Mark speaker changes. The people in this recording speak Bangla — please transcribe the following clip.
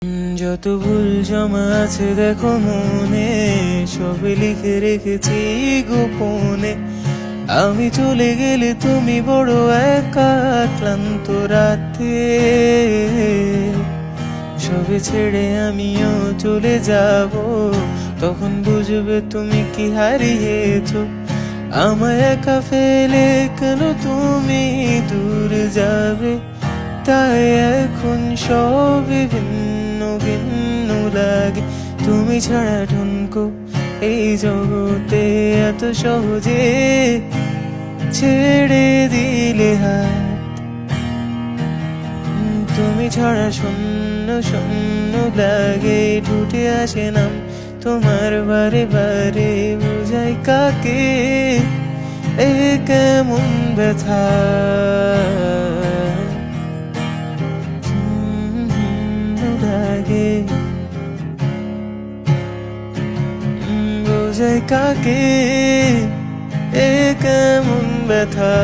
Speaker 1: যত ভুল জমা আছে দেখো মনে, সবে লিখে রেখেছি গোপনে। আমি চলে গেলে তুমি বড় একা ক্লান্ত রাতে, সবে ছেড়ে আমিও চলে যাব, তখন বুঝবে তুমি কি হারিয়েছো। আমায় একা ফেলে কেন তুমি দূর যাবে, তাই এখন সব ভিন্ন ভিন্ন লাগে। তুমি ছাড়া ঠুনকো এই জগতে এত সহজে ছেড়ে দিলে হাত। তুমি ছাড়া শূন্য শূন্য লাগে, ঠুটে আসে নাম তোমার বারে বারে। বুঝাই কাকে এ কেমন ব্যথা, লাগে বোঝাই কাকে এ কেমন ব্যথা।